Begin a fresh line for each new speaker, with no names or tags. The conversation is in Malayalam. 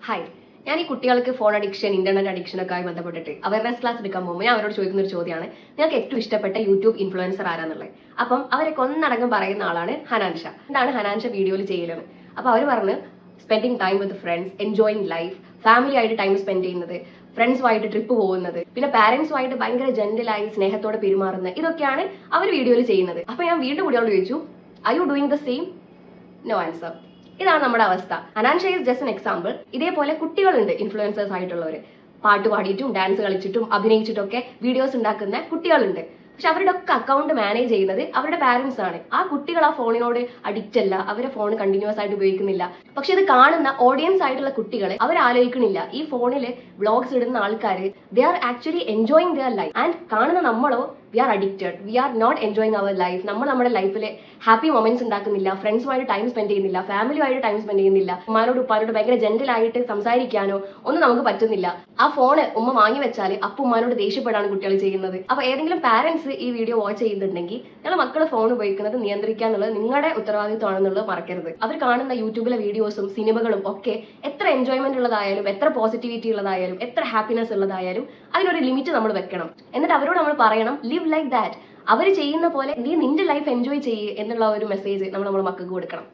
ഹായ്, ഞാൻ ഈ കുട്ടികൾക്ക് ഫോൺ അഡിക്ഷൻ ഇന്റർനെറ്റ് അഡിക്ഷൻ ഒക്കെ ആയി ബന്ധപ്പെട്ടിട്ട് അവയർനെസ് ക്ലാസ് എടുക്കാൻ പോകുമ്പോൾ ഞാൻ അവരോട് ചോദിക്കുന്ന ഒരു ചോദ്യമാണ്, നിങ്ങൾക്ക് ഏറ്റവും ഇഷ്ടപ്പെട്ട യൂട്യൂബ് ഇൻഫ്ലുവൻസർ ആരാന്നുള്ളത്. അപ്പം അവരൊക്കെ ഒന്നടങ്കം പറയുന്ന ആളാണ് ഹനാൻഷ. എന്താണ് ഹനാൻഷ വീഡിയോയിൽ ചെയ്യലെന്ന്. അപ്പൊ അവർ പറഞ്ഞ് spending time with friends, enjoying life, family ആയിട്ട് ടൈം സ്പെൻഡ് ചെയ്യുന്നത്, ഫ്രണ്ട്സുമായിട്ട് ട്രിപ്പ് പോകുന്നത്, പിന്നെ പാരന്റ്സുമായിട്ട് ഭയങ്കര ജെന്റിലായി സ്നേഹത്തോടെ പെരുമാറുന്നത്, ഇതൊക്കെയാണ് അവർ വീഡിയോയിൽ ചെയ്യുന്നത്. അപ്പൊ ഞാൻ വീണ്ടും കുട്ടികളോട് ചോദിച്ചു, are you doing the same? No answer. ഇതാണ് നമ്മുടെ അവസ്ഥ. Hanansha is just an example. ഇതേപോലെ കുട്ടികളുണ്ട് ഇൻഫ്ലുവൻസേഴ്സ് ആയിട്ടുള്ളവർ. പാട്ട് പാടിയിട്ടും ഡാൻസ് കളിച്ചിട്ടും അഭിനയിച്ചിട്ടൊക്കെ വീഡിയോസ് ഉണ്ടാക്കുന്ന കുട്ടികളുണ്ട്. പക്ഷെ അവരുടെ ഒക്കെ അക്കൗണ്ട് മാനേജ് ചെയ്യുന്നത് അവരുടെ പാരന്റ്സ് ആണ്. ആ കുട്ടികൾ ആ ഫോണിനോട് അഡിക്റ്റ് അല്ല, അവരെ ഫോൺ കണ്ടിന്യൂസ് ആയിട്ട് ഉപയോഗിക്കുന്നില്ല. പക്ഷെ ഇത് കാണുന്ന ഓഡിയൻസ് ആയിട്ടുള്ള കുട്ടികളെ അവർ ആലോചിക്കണില്ല. ഈ ഫോണിൽ വ്ളോഗ്സ് ഇടുന്ന ആൾക്കാർ they are actually enjoying their life. And കാണുന്ന നമ്മളോ we are addicted, we are not enjoying അവർ ലൈഫ്. നമ്മൾ നമ്മുടെ ലൈഫിൽ ഹാപ്പി മൊമെന്റ്സ് ഉണ്ടാക്കുന്നില്ല, ഫ്രണ്ട്സുമായിട്ട് ടൈം സ്പെൻഡ് ചെയ്യുന്നില്ല, ഫാമിലിയുമായിട്ട് ടൈം സ്പെൻഡ് ചെയ്യുന്നില്ല, ഉമ്മാനോട് ഉപ്പാനോട് ഭയങ്കര ജെന്റിലായിട്ട് സംസാരിക്കാനോ ഒന്നും നമുക്ക് പറ്റുന്നില്ല. ആ ഫോണ് ഉമ്മ വാങ്ങി വെച്ചാൽ അപ്പൊ ഉമ്മാനോട് ദേഷ്യപ്പെടാണ് കുട്ടികൾ ചെയ്യുന്നത്. അപ്പൊ ഏതെങ്കിലും പാരന്റ്സ് ഈ വീഡിയോ വാച്ച് ചെയ്യുന്നുണ്ടെങ്കിൽ നിങ്ങളുടെ മക്കൾ ഫോൺ ഉപയോഗിക്കുന്നത് നിയന്ത്രിക്കുക എന്നുള്ളത് നിങ്ങളുടെ ഉത്തരവാദിത്വമാണെന്നുള്ളത് മറക്കരുത്. അവർ കാണുന്ന യൂട്യൂബിലെ വീഡിയോസും സിനിമകളും ഒക്കെ എത്ര എൻജോയ്മെന്റ് ഉള്ളതായാലും, എത്ര പോസിറ്റിവിറ്റി ഉള്ളതായാലും, എത്ര ഹാപ്പിനെസ് ഉള്ളതായാലും അതിനൊരു ലിമിറ്റ് നമ്മൾ വെക്കണം. എന്നിട്ട് അവരോട് നമ്മൾ പറയണം, ലിവ് ലൈക്ക് ദാറ്റ്. അവർ ചെയ്യുന്ന പോലെ നീ നിന്റെ ലൈഫ് എൻജോയ് ചെയ്യ് എന്നുള്ള ഒരു മെസ്സേജ് നമ്മൾ നമ്മുടെ മക്കൾക്ക് കൊടുക്കണം.